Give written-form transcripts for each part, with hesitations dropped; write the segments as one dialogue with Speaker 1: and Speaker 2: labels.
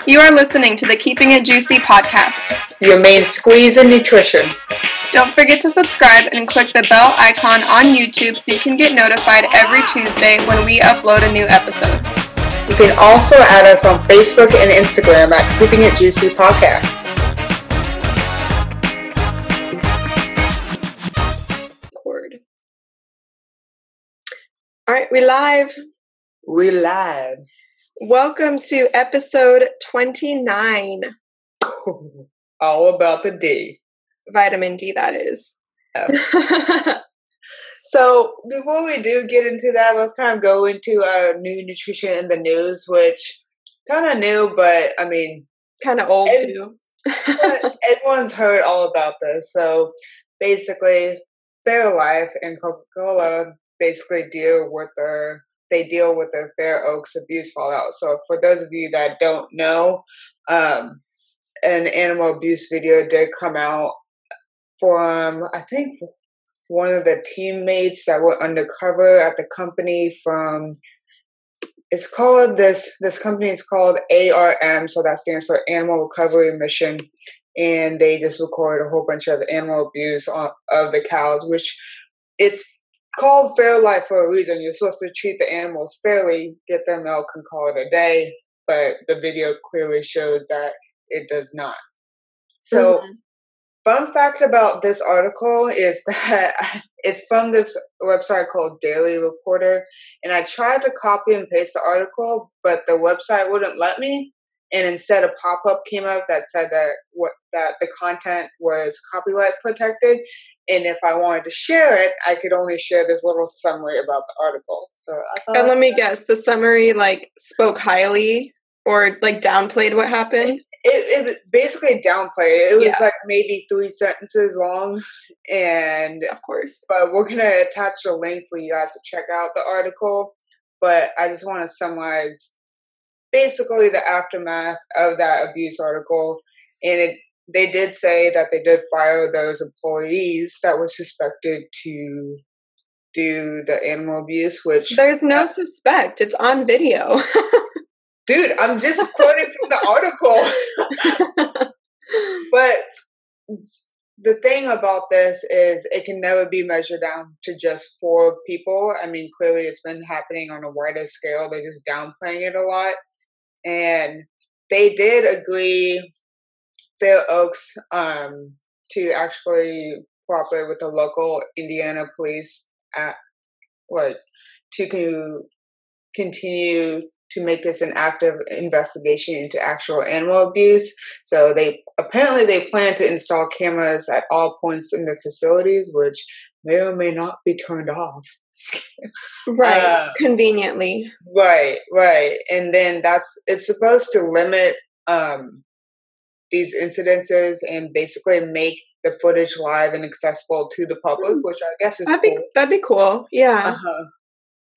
Speaker 1: You are listening to the Keeping It Juicy podcast,
Speaker 2: your main squeeze in nutrition.
Speaker 1: Don't forget to subscribe and click the bell icon on YouTube so you can get notified every Tuesday when we upload a new episode.
Speaker 2: You can also add us on Facebook and Instagram at Keeping It Juicy Podcast.
Speaker 1: All right, we live. Welcome to episode 29.
Speaker 2: All about the D.
Speaker 1: Vitamin D, that is.
Speaker 2: Yeah. So before we do get into that, let's kind of go into our new nutrition in the news, which kind of new, but I mean,
Speaker 1: kind of old too.
Speaker 2: Everyone's heard all about this. So basically, Fairlife and Coca-Cola basically deal with their Fair Oaks abuse fallout. So for those of you that don't know, an animal abuse video did come out from, I think, one of the teammates that were undercover at the company from, this company is called ARM, so that stands for Animal Recovery Mission, and they just recorded a whole bunch of animal abuse of the cows, which it's called Fairlife for a reason. You're supposed to treat the animals fairly, get their milk, and call it a day, but the video clearly shows that it does not. So, Fun fact about this article is that it's from this website called Daily Reporter, and I tried to copy and paste the article, but the website wouldn't let me, and instead a pop-up came up that said that the content was copyright protected, and if I wanted to share it, I could only share this little summary about the article. So I thought,
Speaker 1: and let me guess, the summary spoke highly or downplayed what happened?
Speaker 2: It basically downplayed it. It was maybe 3 sentences long, and
Speaker 1: of course.
Speaker 2: But we're gonna attach a link for you guys to check out the article. But I just want to summarize basically the aftermath of that abuse article, and they did say that they did fire those employees that were suspected to do the animal abuse, which
Speaker 1: there's no suspect. It's on video.
Speaker 2: Dude, I'm just quoting from the article. But the thing about this is it can never be measured down to just 4 people. I mean, clearly it's been happening on a wider scale. They're just downplaying it a lot. And they did agree, Fair Oaks, to actually cooperate with the local Indiana police to continue to make this an active investigation into actual animal abuse. So they plan to install cameras at all points in the facilities, which may or may not be turned off.
Speaker 1: Right, conveniently.
Speaker 2: Right. And then it's supposed to limit these incidences and basically make the footage live and accessible to the public, which I guess is cool.
Speaker 1: That'd be cool, yeah.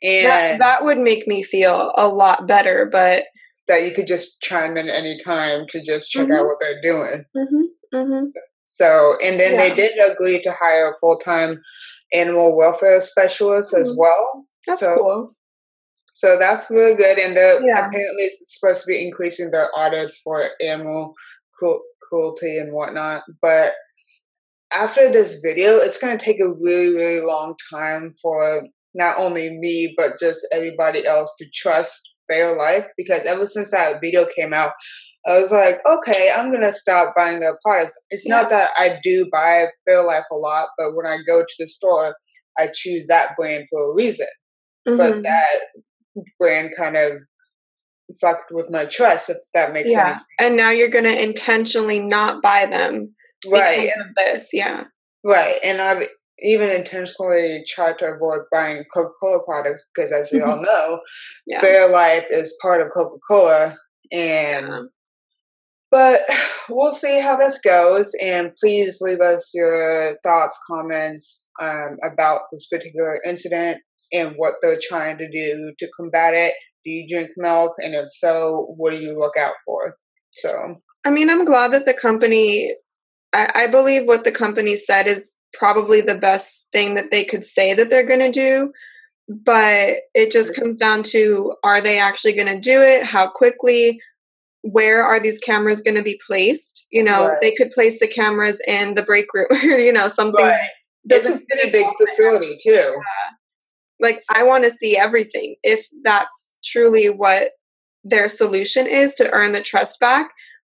Speaker 1: And that would make me feel a lot better, but
Speaker 2: that you could just chime in any time to just check out what they're doing. So, and then they did agree to hire a full-time animal welfare specialist as well.
Speaker 1: That's cool.
Speaker 2: So that's really good, and they're apparently supposed to be increasing their audits for animal cruelty and whatnot. But after this video, it's going to take a really, really long time for not only me, but just everybody else to trust Fairlife, because ever since that video came out, I was like, okay, I'm going to stop buying their products. It's not that I do buy Fairlife a lot, but when I go to the store, I choose that brand for a reason. But that brand kind of fucked with my trust, if that makes sense.
Speaker 1: And now you're going to intentionally not buy them because of this,
Speaker 2: Right, and I've even intentionally tried to avoid buying Coca-Cola products because, as we all know, Fairlife is part of Coca-Cola, but we'll see how this goes, and please leave us your thoughts, comments about this particular incident and what they're trying to do to combat it. Do you drink milk? And if so, what do you look out for? So,
Speaker 1: I mean, I'm glad that the company, I believe what the company said is probably the best thing that they could say that they're going to do. But it just comes down to, are they actually going to do it? How quickly? where are these cameras going to be placed? You know,
Speaker 2: Right.
Speaker 1: they could place the cameras in the break room or, you know, something.
Speaker 2: Right. It's a
Speaker 1: Doesn't
Speaker 2: pretty big facility too.
Speaker 1: like, I want to see everything. If that's truly what their solution is to earn the trust back,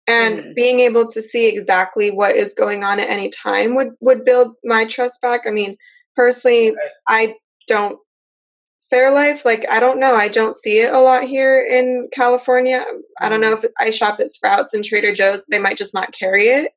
Speaker 1: and being able to see exactly what is going on at any time would build my trust back. I mean, personally, I don't Fairlife, like, I don't know. I don't see it a lot here in California. I don't know if I shop at Sprouts and Trader Joe's, they might just not carry it.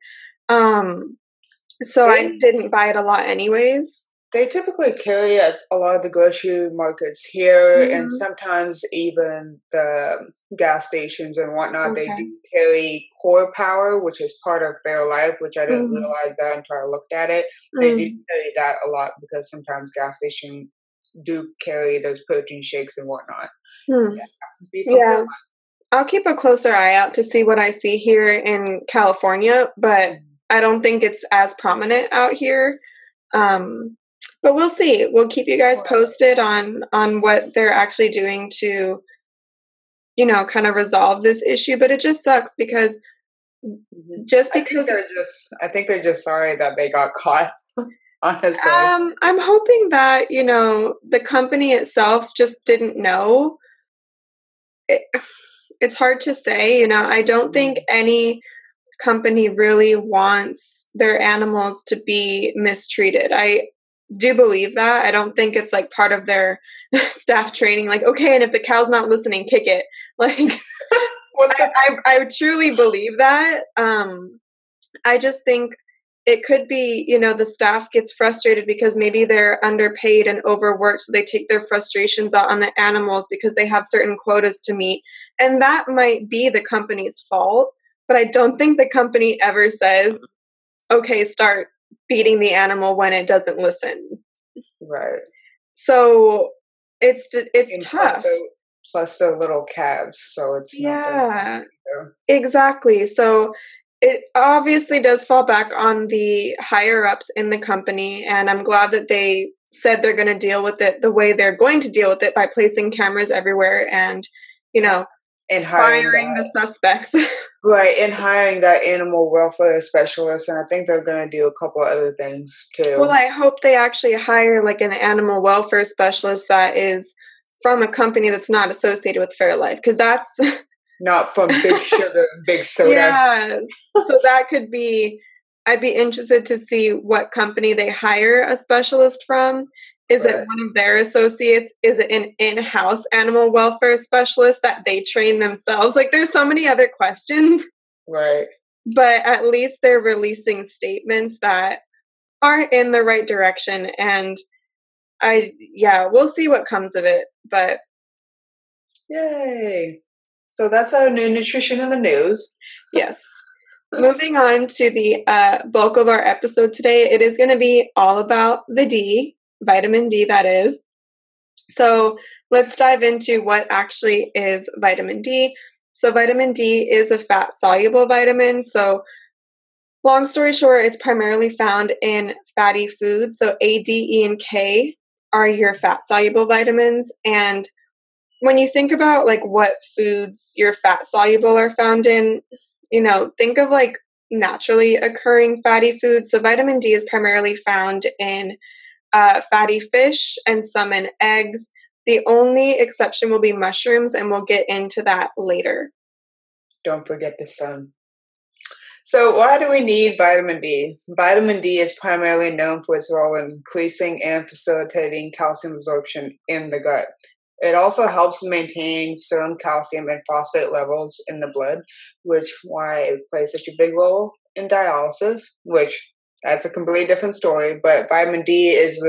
Speaker 1: So I didn't buy it a lot anyways.
Speaker 2: They typically carry at a lot of the grocery markets here, and sometimes even the gas stations and whatnot. They do carry Core Power, which is part of Fairlife, which I didn't realize that until I looked at it. They do carry that a lot because sometimes gas stations do carry those protein shakes and whatnot.
Speaker 1: Yeah. I'll keep a closer eye out to see what I see here in California, but I don't think it's as prominent out here. But we'll see. We'll keep you guys posted on what they're actually doing to, you know, kind of resolve this issue. But it just sucks because
Speaker 2: I think they're just sorry that they got caught. Honestly,
Speaker 1: I'm hoping that, you know, the company itself just didn't know. It's hard to say, you know. I don't think any company really wants their animals to be mistreated. I do believe that. I don't think it's like part of their staff training, like, okay, and if the cow's not listening, kick it. Like, I truly believe that. I just think it could be, you know, the staff gets frustrated because maybe they're underpaid and overworked, so they take their frustrations out on the animals because they have certain quotas to meet. And that might be the company's fault, but I don't think the company ever says, okay, start feeding the animal when it doesn't listen.
Speaker 2: Right.
Speaker 1: So it's tough.
Speaker 2: Plus the little calves, so it's not
Speaker 1: exactly. So it obviously does fall back on the higher ups in the company, and I'm glad that they said they're going to deal with it the way they're going to deal with it, by placing cameras everywhere and, you know,
Speaker 2: and
Speaker 1: firing the suspects.
Speaker 2: Right, and hiring that animal welfare specialist, and I think they're going to do a couple other things too.
Speaker 1: Well, I hope they actually hire like an animal welfare specialist that is from a company that's not associated with Fairlife, because that's
Speaker 2: not from Big Sugar, Big Soda.
Speaker 1: Yes. So that could be, I'd be interested to see what company they hire a specialist from. Is it one of their associates? Is it an in-house animal welfare specialist that they train themselves? Like, there's so many other questions.
Speaker 2: Right.
Speaker 1: But at least they're releasing statements that are in the right direction. And we'll see what comes of it. But
Speaker 2: yay. So that's our new nutrition in the news.
Speaker 1: Yes. Moving on to the bulk of our episode today, it is going to be all about the D, vitamin D, that is. So let's dive into what actually is vitamin D. So vitamin D is a fat-soluble vitamin. So long story short, it's primarily found in fatty foods. So A, D, E, and K are your fat-soluble vitamins. And when you think about like what foods your fat-soluble are found in, you know, think of like naturally occurring fatty foods. So vitamin D is primarily found in fatty fish and some in eggs. The only exception will be mushrooms, and we'll get into that later.
Speaker 2: Don't forget the sun. So why do we need vitamin D? Vitamin D is primarily known for its role in increasing and facilitating calcium absorption in the gut. It also helps maintain serum calcium and phosphate levels in the blood, which why it plays such a big role in dialysis, which that's a completely different story. But vitamin D is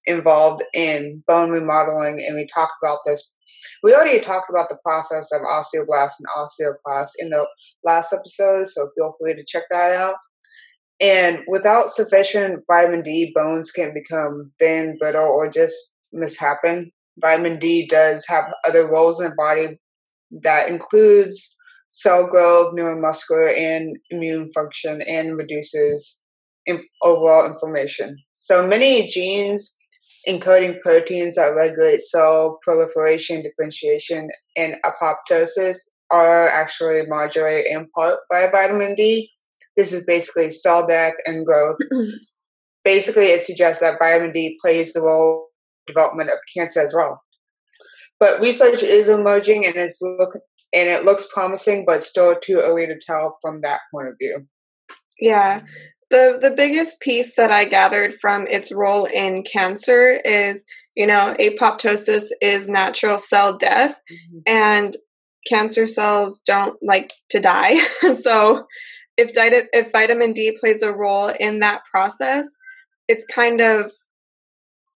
Speaker 2: involved in bone remodeling, and we talked about this. We already talked about the process of osteoblast and osteoclast in the last episode, so feel free to check that out. And without sufficient vitamin D, bones can become thin, brittle, or just mishappen. Vitamin D does have other roles in the body that includes cell growth, neuromuscular, and immune function, and reduces overall inflammation. So many genes encoding proteins that regulate cell proliferation, differentiation, and apoptosis are actually modulated in part by vitamin D. This is basically cell death and growth. Basically, it suggests that vitamin D plays a role in the development of cancer as well. But research is emerging and it looks promising, but still too early to tell from that point of view.
Speaker 1: Yeah. The biggest piece that I gathered from its role in cancer is, apoptosis is natural cell death, and cancer cells don't like to die. So if vitamin D plays a role in that process, it's kind of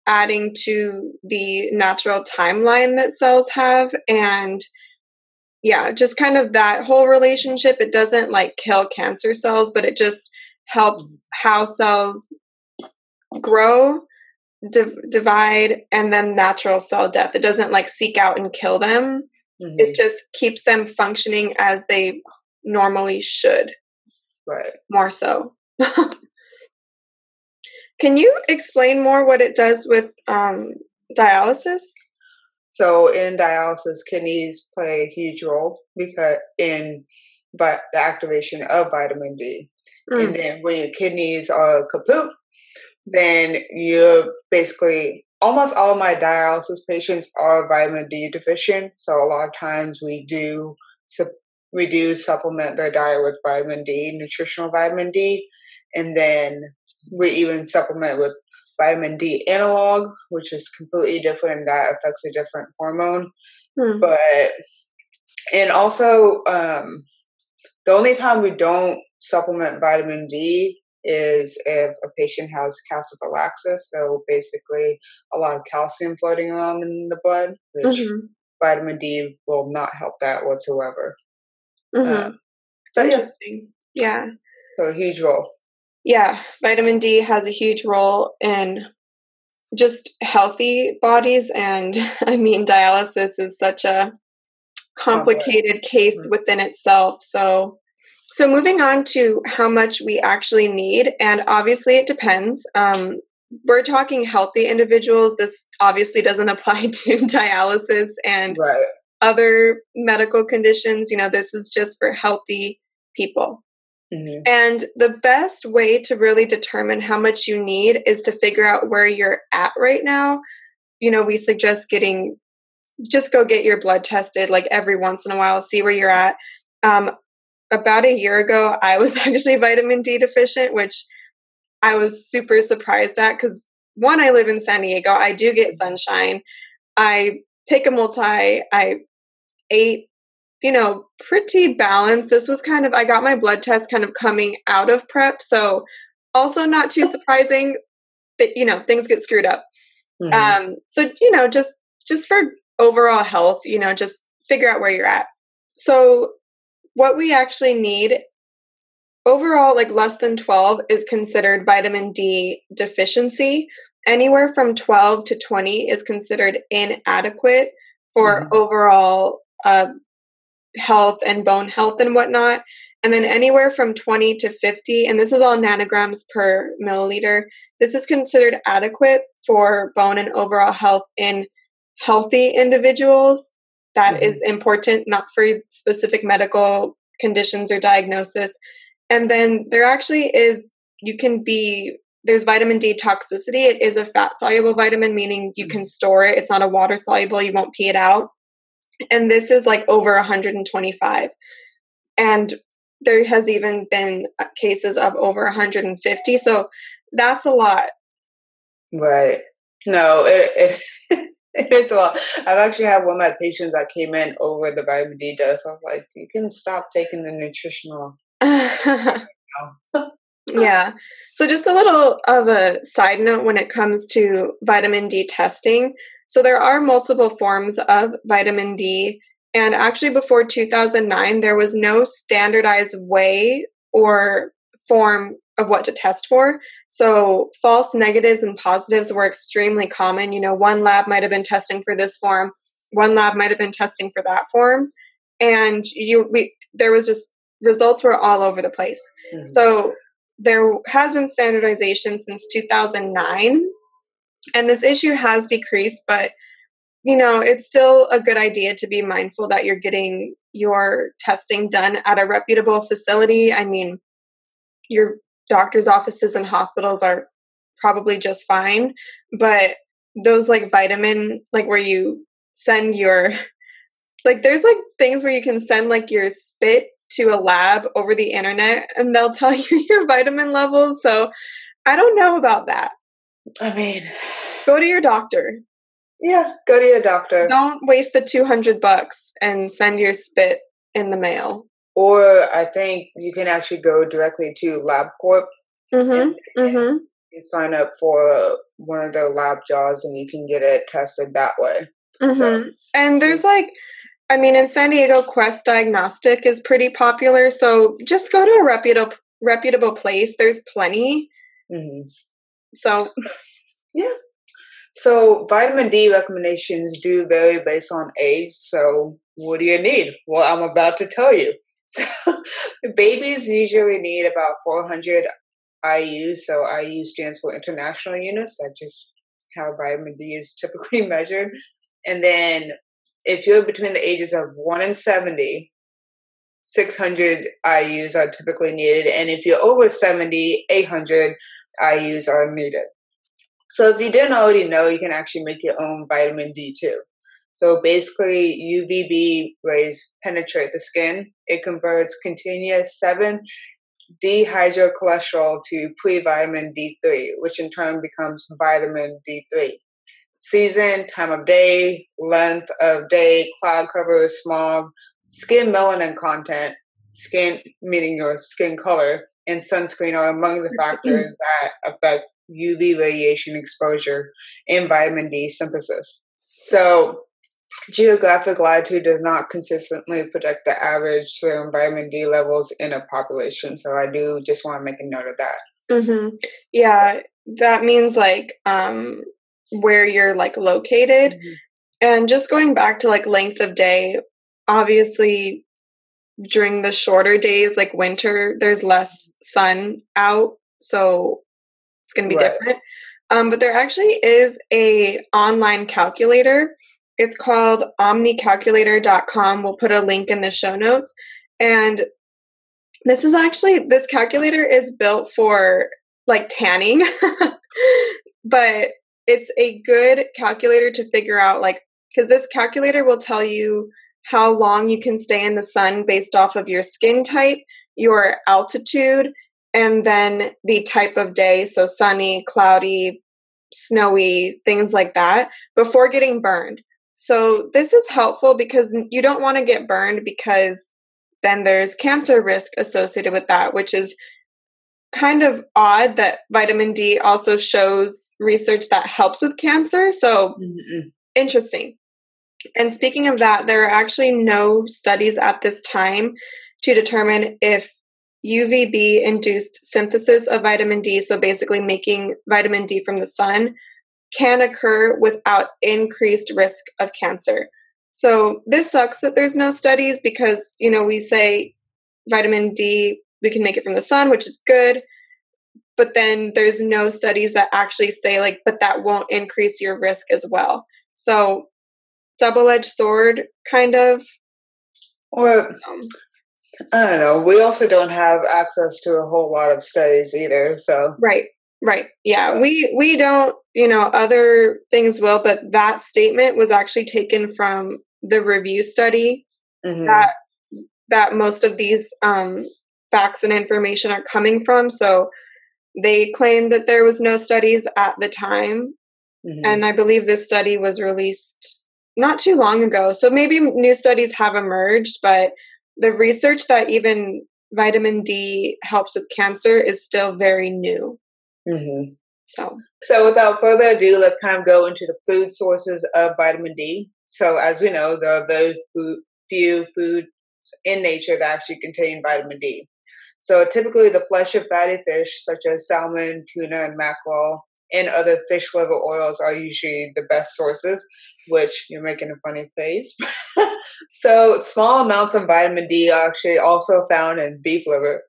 Speaker 1: adding to the natural timeline that cells have. And yeah, just kind of that whole relationship. It doesn't like kill cancer cells, but it just helps how cells grow, divide, and then natural cell death. It doesn't like seek out and kill them. It just keeps them functioning as they normally should.
Speaker 2: Right.
Speaker 1: More so. Can you explain more what it does with dialysis?
Speaker 2: So in dialysis, kidneys play a huge role in the activation of vitamin D. And then when your kidneys are kaput, then you're basically, almost all of my dialysis patients are vitamin D deficient. So a lot of times we do supplement their diet with vitamin D, nutritional vitamin D. And then we even supplement with vitamin D analog, which is completely different, and that affects a different hormone. And also, the only time we don't supplement vitamin D is if a patient has calciphylaxis, so basically a lot of calcium floating around in the blood, which vitamin D will not help that whatsoever.
Speaker 1: Interesting. Yeah.
Speaker 2: So a huge role.
Speaker 1: Yeah, vitamin D has a huge role in just healthy bodies, and I mean, dialysis is such a complicated case within itself. So moving on to how much we actually need, and obviously it depends. We're talking healthy individuals. This obviously doesn't apply to dialysis and other medical conditions. This is just for healthy people. And the best way to really determine how much you need is to figure out where you're at right now. We suggest just go get your blood tested like every once in a while, see where you're at. About a year ago, I was actually vitamin D deficient, which I was super surprised at because, one, I live in San Diego. I do get sunshine. I take a multi. I ate pretty balanced. This was I got my blood test kind of coming out of prep. So also not too surprising that, things get screwed up. So, just for overall health, just figure out where you're at. So what we actually need overall, like less than 12 is considered vitamin D deficiency. Anywhere from 12 to 20 is considered inadequate for overall health and bone health and whatnot. And then anywhere from 20 to 50, and this is all nanograms per milliliter, this is considered adequate for bone and overall health in healthy individuals. That is important, not for specific medical conditions or diagnosis. And then there actually is, there's vitamin D toxicity. It is a fat-soluble vitamin, meaning you can store it. It's not a water-soluble. You won't pee it out. And this is like over 125. And there has even been cases of over 150. So that's a lot.
Speaker 2: Right. No, it it's a lot. I've actually had one of my patients that came in over the vitamin D dose. I was like, you can stop taking the nutritional.
Speaker 1: Yeah. So just a little of a side note when it comes to vitamin D testing. So there are multiple forms of vitamin D. And actually before 2009, there was no standardized way or form of what to test for. So false negatives and positives were extremely common. One lab might have been testing for this form. One lab might have been testing for that form. And there was just, results were all over the place. So there has been standardization since 2009. And this issue has decreased, but, it's still a good idea to be mindful that you're getting, your testing done at a reputable facility. I mean, your doctor's offices and hospitals are probably just fine, but those like vitamin, like where you send your, like there's like things where you can send like your spit to a lab over the internet and they'll tell you your vitamin levels. So I don't know about that.
Speaker 2: I mean,
Speaker 1: go to your doctor.
Speaker 2: Yeah, go to your doctor.
Speaker 1: Don't waste the $200 and send your spit in the mail.
Speaker 2: Or I think you can actually go directly to LabCorp.
Speaker 1: Mm-hmm.
Speaker 2: You sign up for one of their lab jobs and you can get it tested that way.
Speaker 1: Mm-hmm. So, and there's like, I mean, in San Diego, Quest Diagnostic is pretty popular. So just go to a reputable place. There's plenty.
Speaker 2: Mm-hmm.
Speaker 1: So,
Speaker 2: yeah. So vitamin D recommendations do vary based on age. So what do you need? Well, I'm about to tell you. So babies usually need about 400 IU. So IU stands for international units. That's just how vitamin D is typically measured. And then if you're between the ages of 1 and 70, 600 IUs are typically needed. And if you're over 70, 800 IUs are needed. So if you didn't already know, you can actually make your own vitamin D2. So basically, UVB rays penetrate the skin. It converts continuous 7-dehydrocholesterol to pre-vitamin D3, which in turn becomes vitamin D3. Season, time of day, length of day, cloud cover, smog, skin melanin content, skin meaning your skin color, and sunscreen are among the factors that affect UV radiation exposure and vitamin D synthesis. So geographic latitude does not consistently predict the average serum vitamin D levels in a population. So I do just want to make a note of that.
Speaker 1: Mm-hmm. Yeah, so that means like where you're like located. Mm-hmm. And just going back to like length of day, obviously during the shorter days, like winter, there's less sun out. So it's going to be different. But there actually is a online calculator. It's called omnicalculator.com. We'll put a link in the show notes. And this calculator is built for like tanning, but it's a good calculator to figure out like, because this calculator will tell you how long you can stay in the sun based off of your skin type, your altitude, and then the type of day, so sunny, cloudy, snowy, things like that, before getting burned. So this is helpful because you don't want to get burned because then there's cancer risk associated with that, which is kind of odd that vitamin D also shows research that helps with cancer. So interesting. And speaking of that, there are actually no studies at this time to determine if UVB-induced synthesis of vitamin D, so basically making vitamin D from the sun, can occur without increased risk of cancer. So this sucks that there's no studies because, you know, we say vitamin D, we can make it from the sun, which is good, but then there's no studies that actually say like, but that won't increase your risk as well. So double-edged sword, kind of.
Speaker 2: Well, I don't know. We also don't have access to a whole lot of studies either, so.
Speaker 1: Right. Yeah, we don't, you know, other things will, but that statement was actually taken from the review study that most of these facts and information are coming from. So they claimed that there was no studies at the time. And I believe this study was released not too long ago. So maybe new studies have emerged, but the research that even vitamin D helps with cancer is still very new.
Speaker 2: So without further ado, let's kind of go into the food sources of vitamin D. So as we know, there are very few foods in nature that actually contain vitamin D. So typically the flesh of fatty fish, such as salmon, tuna, and mackerel, and other fish liver oils are usually the best sources, which you're making a funny face. So small amounts of vitamin D are actually also found in beef liver,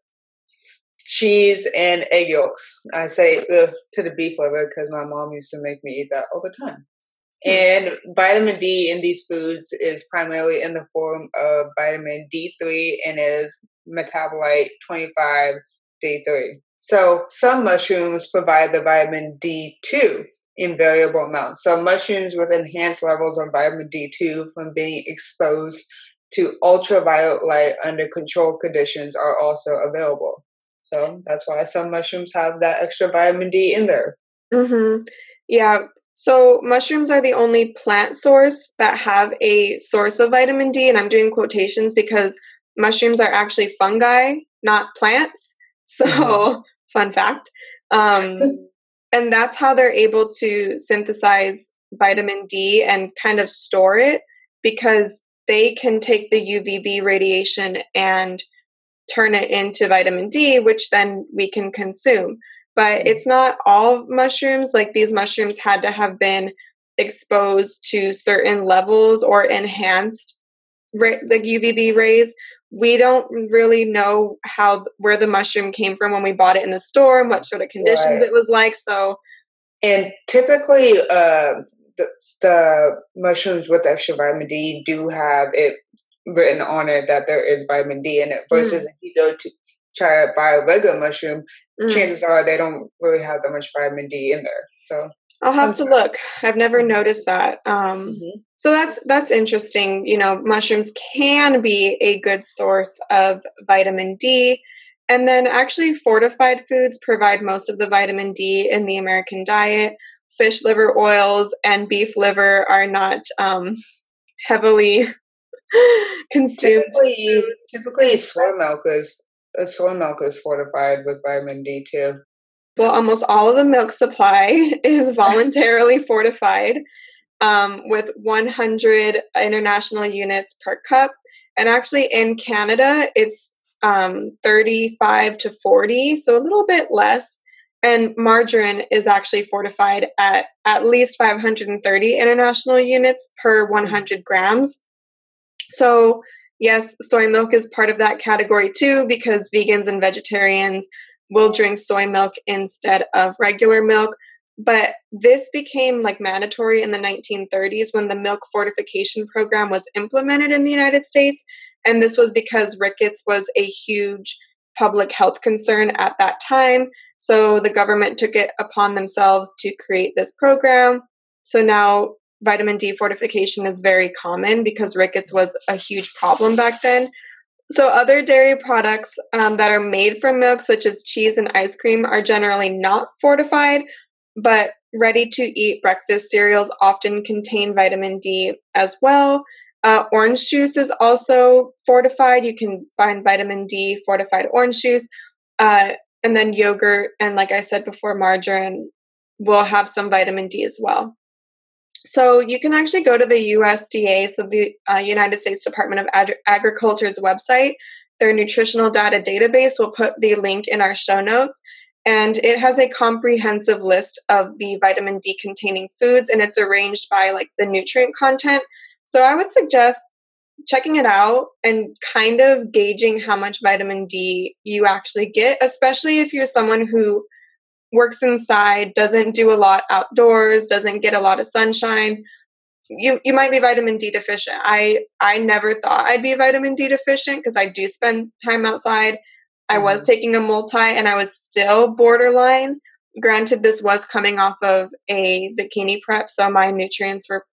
Speaker 2: cheese, and egg yolks. I say to the beef liver because my mom used to make me eat that all the time. And vitamin D in these foods is primarily in the form of vitamin D3 and is metabolite 25D3. So some mushrooms provide the vitamin D2 in variable amounts. So mushrooms with enhanced levels of vitamin D2 from being exposed to ultraviolet light under controlled conditions are also available. So that's why some mushrooms have that extra vitamin D in there.
Speaker 1: Mm-hmm. Yeah. So mushrooms are the only plant source that have a source of vitamin D, and I'm doing quotations because mushrooms are actually fungi, not plants. So, fun fact. And that's how they're able to synthesize vitamin D and kind of store it, because they can take the UVB radiation and turn it into vitamin D, which then we can consume. But it's not all mushrooms. Like, these mushrooms had to have been exposed to certain levels or enhanced the UVB rays. We don't really know where the mushroom came from when we bought it in the store and what sort of conditions it was like. So,
Speaker 2: and typically, the mushrooms with extra vitamin D do have it written on it that there is vitamin D in it. Versus if you go to try to buy a regular mushroom, chances are they don't really have that much vitamin D in there. So
Speaker 1: I'll have to look. I've never noticed that. So that's interesting. You know, mushrooms can be a good source of vitamin D. And then actually fortified foods provide most of the vitamin D in the American diet. Fish liver oils and beef liver are not heavily consumed.
Speaker 2: Typically soy milk is fortified with vitamin D too.
Speaker 1: Well, almost all of the milk supply is voluntarily fortified with 100 international units per cup. And actually in Canada, it's 35 to 40, so a little bit less. And margarine is actually fortified at least 530 international units per 100 grams. So yes, soy milk is part of that category too, because vegans and vegetarians will drink soy milk instead of regular milk. But this became like mandatory in the 1930s when the milk fortification program was implemented in the United States. And this was because rickets was a huge public health concern at that time. So the government took it upon themselves to create this program. So now vitamin D fortification is very common because rickets was a huge problem back then. So other dairy products that are made from milk, such as cheese and ice cream, are generally not fortified, but ready-to-eat breakfast cereals often contain vitamin D as well. Orange juice is also fortified. You can find vitamin D fortified orange juice. And then yogurt and, like I said before, margarine will have some vitamin D as well. So you can actually go to the USDA, so the United States Department of Agriculture's website. Their nutritional data database, will put the link in our show notes. And it has a comprehensive list of the vitamin D containing foods, and it's arranged by like the nutrient content. So I would suggest checking it out and kind of gauging how much vitamin D you actually get, especially if you're someone who works inside, doesn't do a lot outdoors, doesn't get a lot of sunshine. You might be vitamin D deficient. I never thought I'd be vitamin D deficient because I do spend time outside. I was taking a multi and I was still borderline. Granted, this was coming off of a bikini prep, so my nutrients were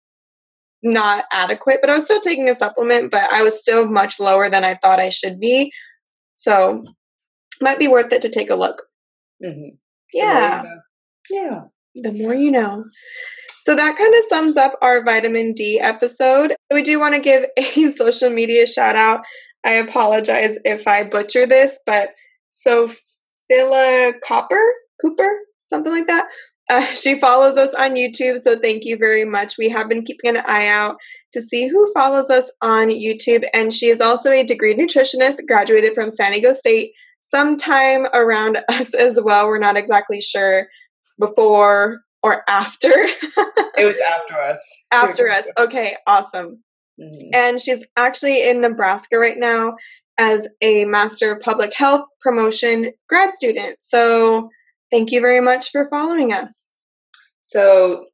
Speaker 1: not adequate, but I was still taking a supplement, but I was still much lower than I thought I should be. So might be worth it to take a look.
Speaker 2: Mm-hmm.
Speaker 1: Yeah. The more you know. So that kind of sums up our vitamin D episode. We do want to give a social media shout out. I apologize if I butcher this, but Sophia Cooper, something like that. She follows us on YouTube, so thank you very much. We have been keeping an eye out to see who follows us on YouTube, and she is also a degreed nutritionist, graduated from San Diego State sometime around us as well. We're not exactly sure before or after.
Speaker 2: It was after us.
Speaker 1: After us. Okay, awesome. Mm-hmm. And she's actually in Nebraska right now as a Master of Public Health promotion grad student. So thank you very much for following us.
Speaker 2: So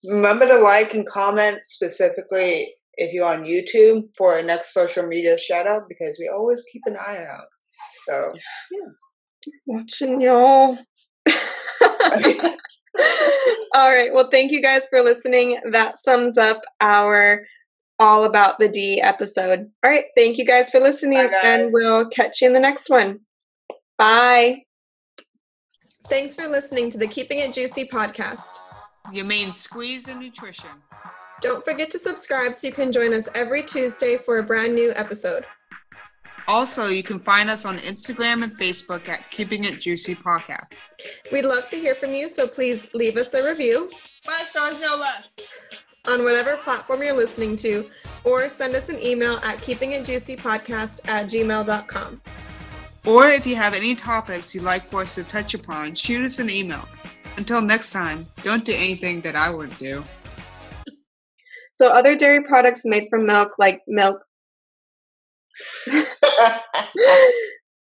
Speaker 2: Remember to like and comment specifically if you're on YouTube for our next social media shout out because we always keep an eye out. So, yeah.
Speaker 1: Watching y'all. All right. Well, thank you guys for listening. That sums up our All About the D episode. All right. Thank you guys for listening, and we'll catch you in the next one. Bye. Thanks for listening to the Keeping It Juicy podcast.
Speaker 2: Your main squeeze in nutrition.
Speaker 1: Don't forget to subscribe so you can join us every Tuesday for a brand new episode.
Speaker 2: Also, you can find us on Instagram and Facebook at Keeping It Juicy Podcast.
Speaker 1: We'd love to hear from you, so please leave us a review.
Speaker 2: 5 stars, no less.
Speaker 1: On whatever platform you're listening to, or send us an email at keepingitjuicypodcast@gmail.com.
Speaker 2: Or if you have any topics you'd like for us to touch upon, shoot us an email. Until next time, don't do anything that I wouldn't do. So other dairy products made from milk, like milk.